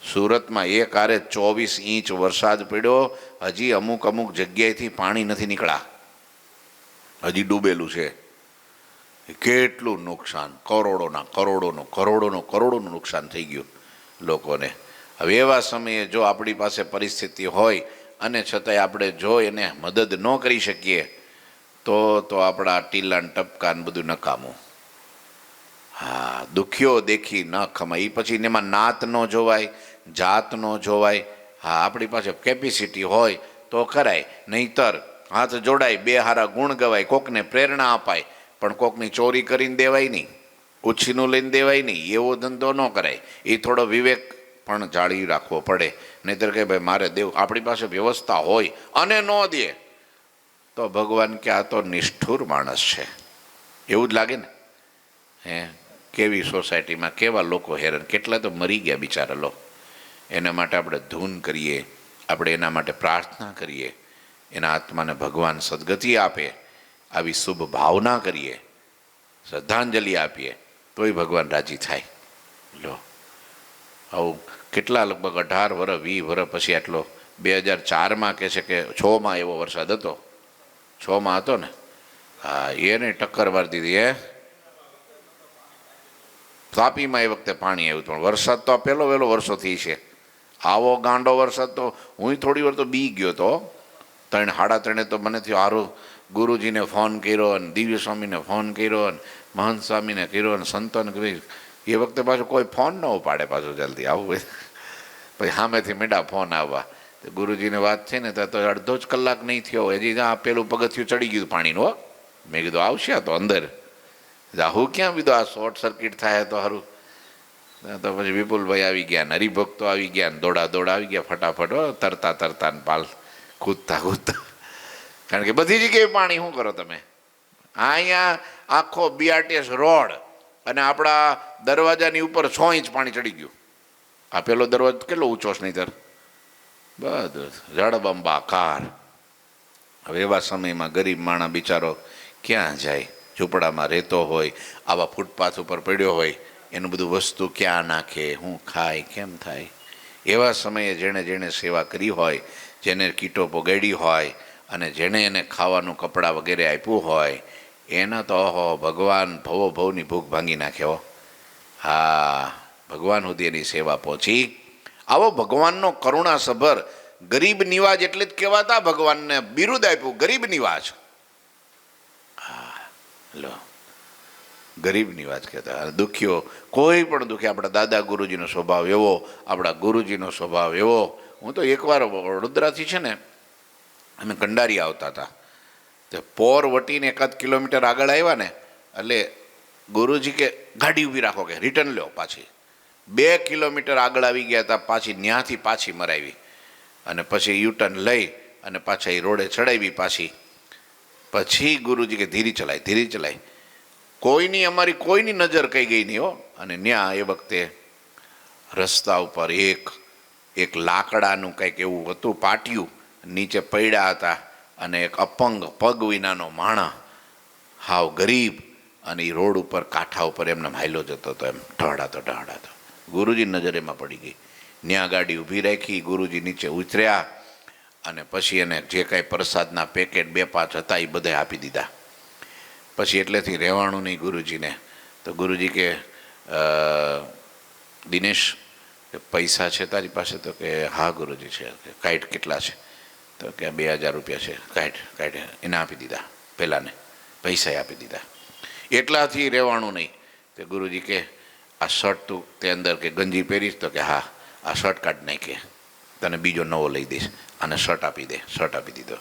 સુરતમાં એક હારે 24 ઇંચ વરસાદ પડ્યો. હજી અમુક જગ્યાએથી પાણી નથી નીકળ્યા, હજી ડૂબેલું છે. કેટલું નુકસાન, કરોડોનું નુકસાન થઈ ગયું લોકોને. હવે એવા સમયે જો આપણી પાસે પરિસ્થિતિ હોય અને છતાંય આપણે જો એને મદદ ન કરી શકીએ તો આપણા ટીલાન ટપકાન બધું નકામું. હા, દુખ્યો દેખી ન ખમાય. એ પછી એમાં નાત ન જોવાય, જાત ન જોવાય. હા, આપણી પાસે કેપેસિટી હોય તો કરાય, નહીંતર હાથ જોડાય, 2 હારા ગુણ ગવાય, કોકને પ્રેરણા અપાય, પણ કોકની ચોરી કરીને દેવાય નહીં, ઉછીનું લઈને દેવાય નહીં. એવો ધંધો ન કરાય. એ થોડો વિવેક પણ જાળવી રાખવો પડે. નહીંતર કે ભાઈ મારે દેવું, આપણી પાસે વ્યવસ્થા હોય અને ન દે તો ભગવાન કે આ તો નિષ્ઠુર માણસ છે, એવું જ લાગે ને. કેવી સોસાયટીમાં કેવા લોકો હેરાન, કેટલા તો મરી ગયા બિચારા લો. એના માટે આપણે ધૂન કરીએ, આપણે એના માટે પ્રાર્થના કરીએ, એના આત્માને ભગવાન સદગતિ આપે, આવી શુભ ભાવના કરીએ, શ્રદ્ધાંજલિ આપીએ, તોય ભગવાન રાજી થાય. લો, આવું કેટલા લગભગ 18 વર્ષ 20 વર્ષ પછી આટલો 2004માં કહે છે કે 6માં એવો વરસાદ હતો, 6માં હતો ને. હા, એને ટક્કર મારી દીધી. તાપીમાં એ વખતે પાણી આવ્યું, પણ વરસાદ તો પહેલો વહેલો વર્ષોથી છે. આવો ગાંડો વરસાદ તો હું થોડી વાર તો બી ગયો હતો. 3 સાડા 3 તો મને થયું સારું, ગુરુજીને ફોન કર્યો અને દિવ્ય સ્વામીને ફોન કર્યો અને મહંત સ્વામીને કર્યો અને સંતોને કર્યું. એ વખતે પાછું કોઈ ફોન ન ઉપાડે પાછું જલ્દી આવું. પછી સામેથી મીંડા ફોન આવવા. ગુરુજીને વાત છે ને તો અડધો જ કલાક નહીં થયો, હજી આ પેલું પગથિયું ચડી ગયું પાણીનું. મેં કીધું આવશે તો અંદર હું ક્યાં બીધું, આ શોર્ટ સર્કિટ થાય તો સારું. તો પછી વિપુલભાઈ આવી ગયા, હરિભક્તો આવી ગયા, દોડા આવી ગયા ફટાફટ, તરતા ને પાલ કૂદતા. કારણ કે બધી જગ્યાએ પાણી. શું કરો તમે? અહીંયા આખો BRTS રોડ અને આપણા દરવાજાની ઉપર 6 ઇંચ પાણી ચડી ગયું. આ પેલો દરવાજો કેટલો ઊંચો છે નહીંતર, બધું જળબંબાકાર. હવે એવા સમયમાં ગરીબ માણસ બિચારો ક્યાં જાય? ઝૂંપડામાં રહેતો હોય, આવા ફૂટપાથ ઉપર પડ્યો હોય, એનું બધું વસ્તુ ક્યાં નાખે, શું ખાય, કેમ થાય? એવા સમયે જેણે સેવા કરી હોય, જેને કીટો પોગાડી હોય અને જેણે એને ખાવાનું કપડાં વગેરે આપ્યું હોય, એના તો ભગવાન ભવની ભૂખ ભાંગી નાખ્યો. હા, ભગવાન સુધી એની સેવા પહોંચી. આવો ભગવાનનો કરુણાસભર ગરીબ નિવાજ એટલે જ કહેવાતા. ભગવાનને બિરુદ આપ્યું ગરીબ નિવાજ. લો, ગરીબ નિવાજ કહેતા. દુખ્યો, કોઈ પણ દુઃખી. આપણા દાદા ગુરુજીનો સ્વભાવ એવો, આપણા ગુરુજીનો સ્વભાવ એવો. હું તો એકવાર વડોદરાથી છે ને, અમે કંડારી આવતા હતા, તો પોર વટીને 1 કિલોમીટર આગળ આવ્યા ને, એટલે ગુરુજી કે ગાડી ઊભી રાખો, કે રિટર્ન લો. પાછી 2 કિલોમીટર આગળ આવી ગયા હતા, પાછી ત્યાંથી પાછી મરાવી અને પછી યુટર્ન લઈ અને પાછા એ રોડે ચડાવી પાછી. પછી ગુરુજી કે ધીરી ચલાય. અમારી કોઈની નજર કઈ ગઈ નહીં હો. અને ત્યાં એ વખતે રસ્તા ઉપર એક લાકડાનું કંઈક એવું હતું પાટિયું, નીચે પડ્યા હતા અને એક અપંગ પગ વિનાનો માણસ, હાવ ગરીબ, અને એ રોડ ઉપર કાંઠા ઉપર એમને હાલ્યો જતો હતો, એમ ઢહડાતો. ગુરુજીની નજર એમાં પડી ગઈ. ત્યાં ગાડી ઊભી રાખી, ગુરુજી નીચે ઉતર્યા અને પછી એને જે કાંઈ પ્રસાદના પેકેટ 2-5 હતા એ બધા આપી દીધા. પછી એટલેથી રહેવાનું નહીં ગુરુજીને. તો ગુરુજી કે દિનેશ, પૈસા છે તારી પાસે? તો કે હા ગુરુજી છે. કાંઈટ કેટલા છે? તો કે 2000 રૂપિયા છે. કાંઈટ એને આપી દીધા. પહેલાંને પૈસા આપી દીધા. એટલાથી રહેવાનું નહીં. તો ગુરુજી કે આ શર્ટ તું તે અંદર કે ગંજી પહેરીશ? તો કે હા, આ શર્ટ કાઢ નાખે. તને બીજો નવો લઈ દઈશ, આને શર્ટ આપી દે. શર્ટ આપી દીધો.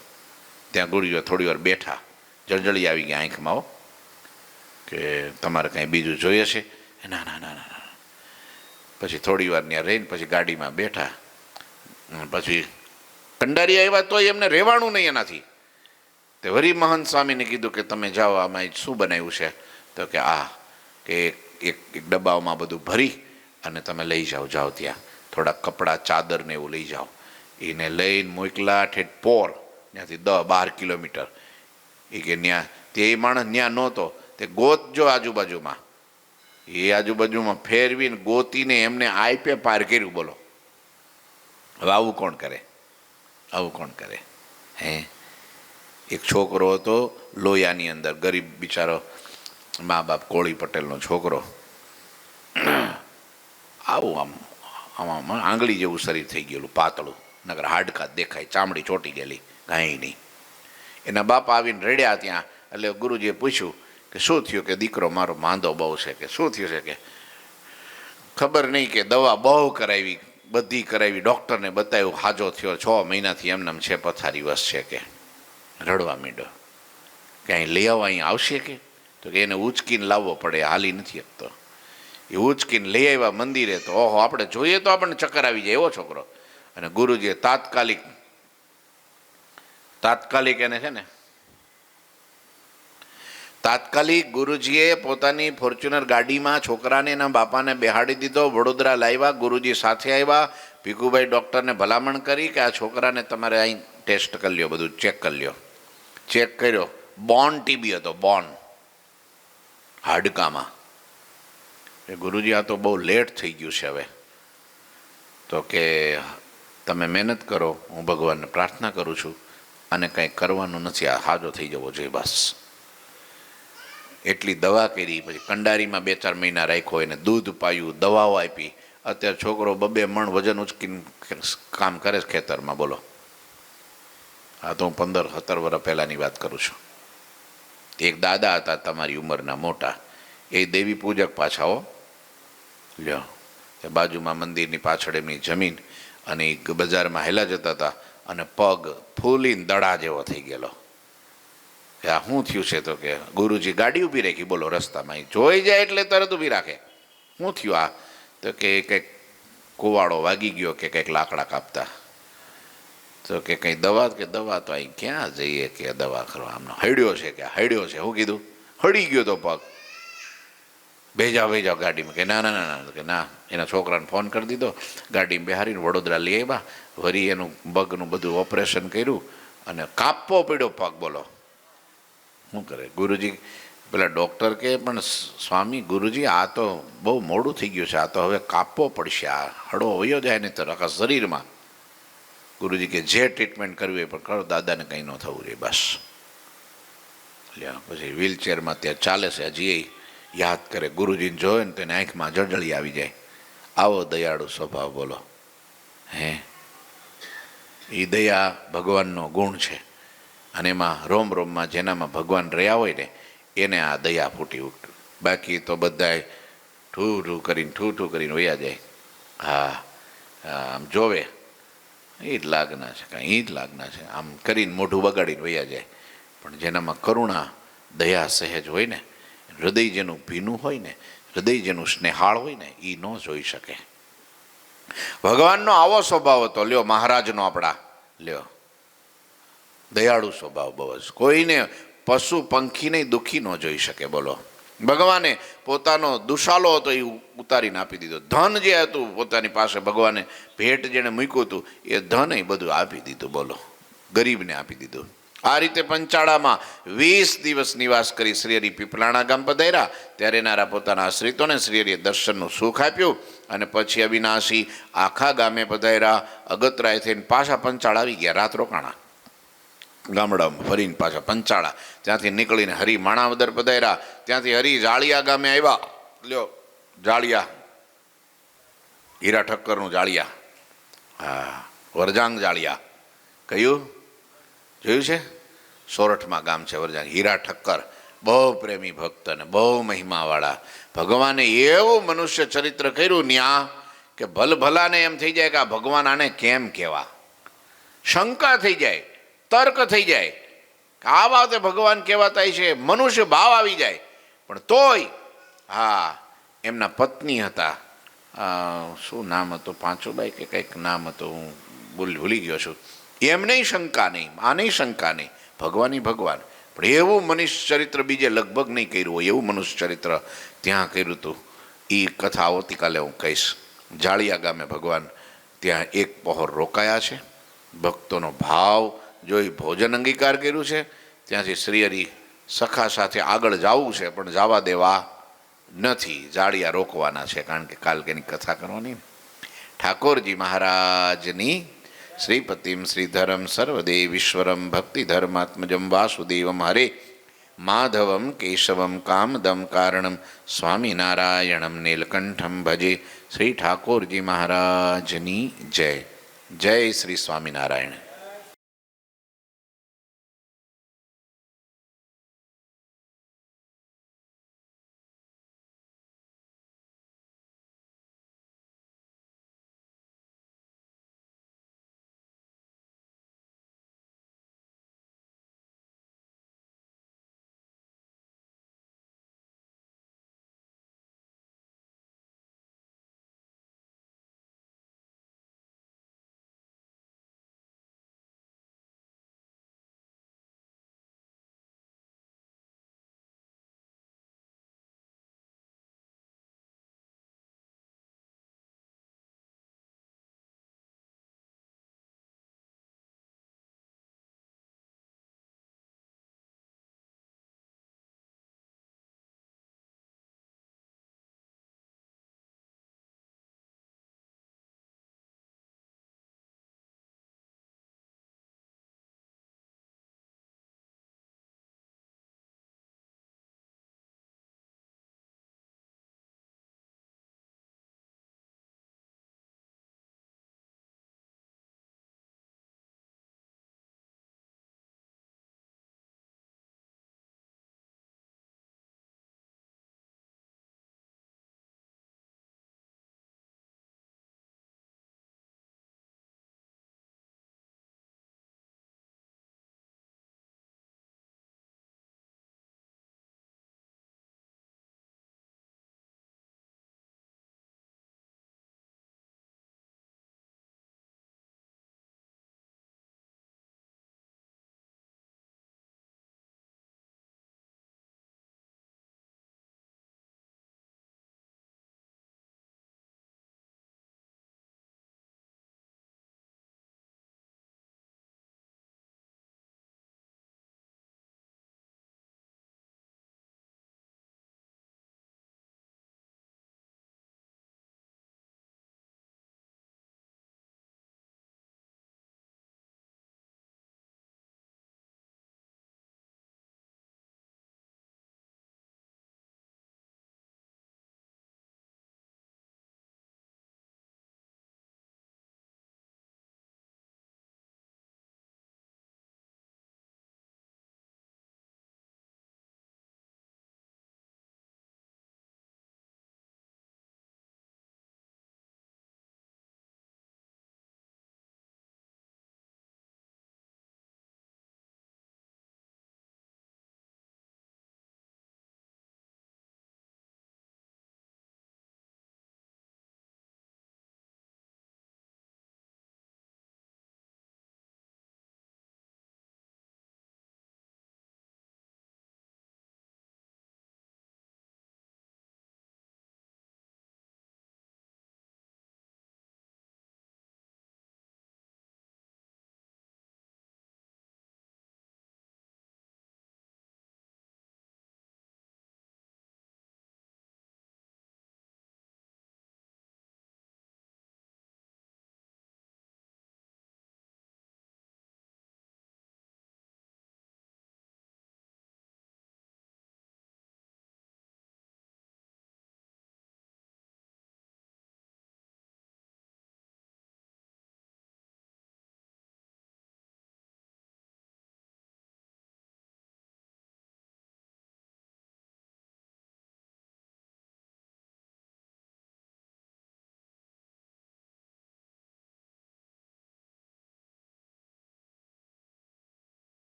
ત્યાં ગુરુજીઓ થોડી વાર બેઠા, જળજળી આવી ગયા આંખમાં. હો કે તમારે કાંઈ બીજું જોઈએ છે? ના ના ના ના. પછી થોડી વાર ત્યાં રહીને પછી ગાડીમાં બેઠા. પછી કંડારી આવ્યા તોય એમને રહેવાનું નહીં એનાથી. તે વરી મહંત સ્વામીને કીધું કે તમે જાઓ, આમાં શું બનાવ્યું છે? તો કે કે એક ડબ્બાઓમાં બધું ભરી અને તમે લઈ જાઓ. જાઓ ત્યાં થોડાક કપડાં, ચાદર ને એવું લઈ જાઓ. એને લઈને મોકલા ઠેઠ પોર, ત્યાંથી 10-12 કિલોમીટર. એ કે ત્યાં તે માણસ ત્યાં નહોતો, તે ગોતજો આજુબાજુમાં. એ આજુબાજુમાં ફેરવીને ગોતીને એમને આઈપે પાર કર્યું. બોલો, હવે આવું કોણ કરે? આવું કોણ કરે? હે, એક છોકરો હતો લોયાની અંદર, ગરીબ બિચારો, મા બાપ કોળી પટેલનો છોકરો. આવું આમ આમાં આંગળી જેવું શરીર થઈ ગયેલું, પાતળું, નગર હાડકા દેખાય, ચામડી ચોટી ગયેલી, કાંઈ નહીં. એના બાપા આવીને રડ્યા ત્યાં. એટલે ગુરુજીએ પૂછ્યું કે શું થયું? કે દીકરો મારો માંદો બહુ છે. કે શું થયું છે? કે ખબર નહીં, કે દવા બહુ કરાવી, બધી કરાવી, ડૉક્ટરને બતાવ્યું, હાજો થયો, 6 મહિનાથી એમનેમ છે, પથારી વસ છે. કે રડવા માંડ્યો. ક્યાંય લઈ આવવા અહીં આવશે? કે તો કે એને ઉચકીને લાવવો પડે, હાલી નથી શકતો. એ ઉચકીને લઈ આવ્યા મંદિરે. તો ઓહો, આપણે જોઈએ તો આપણને ચક્કર આવી જાય એવો છોકરો. અને ગુરુજીએ તાત્કાલિક એને છે ને, તાત્કાલિક ગુરુજીએ પોતાની ફોર્ચ્યુનર ગાડીમાં છોકરાને એના બાપાને બેહાડી દીધો. વડોદરા લાવ્યા. ગુરુજી સાથે આવ્યા. ભીખુભાઈ ડૉક્ટરને ભલામણ કરી કે આ છોકરાને તમારે અહીં ટેસ્ટ કરી લ્યો, બધું ચેક કરી લ્યો. ચેક કર્યો, બોર્ન ટીબી હતો, બોર્ન, હાડકામાં. એ ગુરુજી, આ તો બહુ લેટ થઈ ગયું છે હવે. તો કે તમે મહેનત કરો, હું ભગવાનને પ્રાર્થના કરું છું, અને કંઈ કરવાનું નથી, આ હાજો થઈ જવો જોઈએ બસ. એટલી દવા કરી. પછી કંડારીમાં 2-4 મહિના રાખ્યો, એને દૂધ પાયું, દવાઓ આપી. અત્યારે છોકરો 2 મણ વજન ઉચકીને કામ કરે છે ખેતરમાં. બોલો, આ તો હું 15-17 વર્ષ પહેલાંની વાત કરું છું. એક દાદા હતા તમારી ઉંમરના, મોટા, એ દેવી પૂજક પાછાઓ. લ્યો, તે બાજુમાં મંદિરની પાછળ એમની જમીન, અને એ બજારમાં હેલા જતા હતા, અને પગ ફૂલીને દડા જેવો થઈ ગયેલો. આ શું થયું છે? તો કે ગુરુજી ગાડી ઊભી રાખી. બોલો, રસ્તામાં જોઈ જાય એટલે તરત ઊભી રાખે. શું થયું આ? તો કે કંઈક કુવાડો વાગી ગયો, કે કંઈક લાકડા કાપતા. તો કે કંઈ દવા? કે દવા તો અહીં ક્યાં જઈએ, કે દવા કરવા, આમનો હડ્યો છે. કે હડ્યો છે? શું કીધું? હળી ગયો તો પગ. ભેજાઓ ગાડીમાં. કે ના ના ના. કે ના. એના છોકરાને ફોન કરી દીધો, ગાડીમાં બેહારીને વડોદરા લઈ આવ્યા. વળી એનું પગનું બધું ઓપરેશન કર્યું, અને કાપવો પડ્યો પગ. બોલો, શું કરે? ગુરુજી પેલા ડૉક્ટર કે પણ સ્વામી, ગુરુજી આ તો બહુ મોડું થઈ ગયું છે, આ તો હવે કાપવો પડશે, આ હળવો વયો જાય નહીં તો આખા શરીરમાં. ગુરુજી કે જે ટ્રીટમેન્ટ કરવી એ પણ કરો, દાદાને કંઈ ન થવું જોઈએ બસ. પછી વ્હીલચેરમાં ત્યાં ચાલે છે, હજી યાદ કરે. ગુરુજીને જોયે ને તેને આંખમાં જળજળી આવી જાય. આવો દયાળુ સ્વભાવ. બોલો, હે, એ દયા ભગવાનનો ગુણ છે. અને એમાં રોમ રોમમાં જેનામાં ભગવાન રહ્યા હોય ને, એને આ દયા ફૂટી ઉઠતું. બાકી તો બધાય ઠૂ ઠૂ કરીને વયા જાય. હા, આમ જોવે એ જ લાગના છે, કાંઈ એ જ લાગના છે, આમ કરીને મોઢું બગાડીને વયા જાય. પણ જેનામાં કરુણા, દયા સહેજ હોય ને, હૃદય જેનું ભીનું હોય ને, હૃદય જેનું સ્નેહાળ હોય ને, એ ન જોઈ શકે. ભગવાનનો આવો સ્વભાવ હતો. લ્યો, મહારાજનો આપણા, લ્યો, દયાળુ સ્વભાવ બહુ જ. કોઈને પશુ પંખીને દુઃખી ન જોઈ શકે. બોલો, ભગવાને પોતાનો દુશાલો હતો એ ઉતારીને આપી દીધો. ધન જે હતું પોતાની પાસે, ભગવાને ભેટ જેણે મૂક્યું હતું એ ધન એ બધું આપી દીધું. બોલો, ગરીબને આપી દીધું. આ રીતે પંચાળામાં 20 દિવસ નિવાસ કરી શ્રીહરિ પીપલાણા ગામ પધાર્યા. ત્યારે એનારા પોતાના આશ્રિતોને શ્રીહરિએ દર્શનનું સુખ આપ્યું. અને પછી અવિનાશી આખા ગામે પધાર્યા. અગતરાય થઈને પાછા પંચાળ આવી ગયા. રાત રોકાણા ગામડામાં, ફરીને પાછા પંચાળા. ત્યાંથી નીકળીને હરિ માણાવદર પધાર્યા. ત્યાંથી હરિ જાળિયા ગામે આવ્યા. લ્યો, જાળિયા, હીરા ઠક્કરનું જાળિયા. હા, વરજાંગ જાળિયા. કયું જોયું છે? સોરઠમાં ગામ છે વરજાંગ. હીરા ઠક્કર બહુ પ્રેમી ભક્ત અને બહુ મહિમાવાળા. ભગવાને એવું મનુષ્ય ચરિત્ર કર્યું ત્યાં કે ભલભલાને એમ થઈ જાય કે આ ભગવાન આને કેમ કહેવા, શંકા થઈ જાય, તર્ક થઈ જાય કે આ વાતે ભગવાન કહેવાતા છે, મનુષ્ય ભાવ આવી જાય. પણ તોય હા, એમના પત્ની હતા, શું નામ હતું, પાંચોબાઈ કે કંઈક નામ હતું, હું ભૂલી ગયો છું. એમને શંકા નહીં, આને શંકા નહીં, ભગવાન ભગવાન. પણ એવું મનુષ્ય ચરિત્ર બીજે લગભગ નહીં કર્યું હોય, એવું મનુષ્ય ચરિત્ર ત્યાં કર્યું હતું. એ કથા આવતીકાલે હું કહીશ. જાળિયા ગામે ભગવાન ત્યાં એક પહોર રોકાયા છે, ભક્તોનો ભાવ જોઈ ભોજન અંગીકાર કર્યું છે. ત્યાંથી શ્રીહરિ સખા સાથે આગળ જવું છે, પણ જવા દેવા નથી, જાળિયા રોકવાના છે, કારણ કે કાલ કેની કથા કરવાની. ઠાકોરજી મહારાજની શ્રીપતિમ શ્રીધરમ સર્વદેવીશ્વરમ ભક્તિધર્માત્મજમ વાસુદેવમ હરે માધવમ કેશવમ કામદમ કારણમ સ્વામિનારાયણમ નીલકંઠમ ભજે. શ્રી ઠાકોરજી મહારાજની જય. જય શ્રી સ્વામિનારાયણ.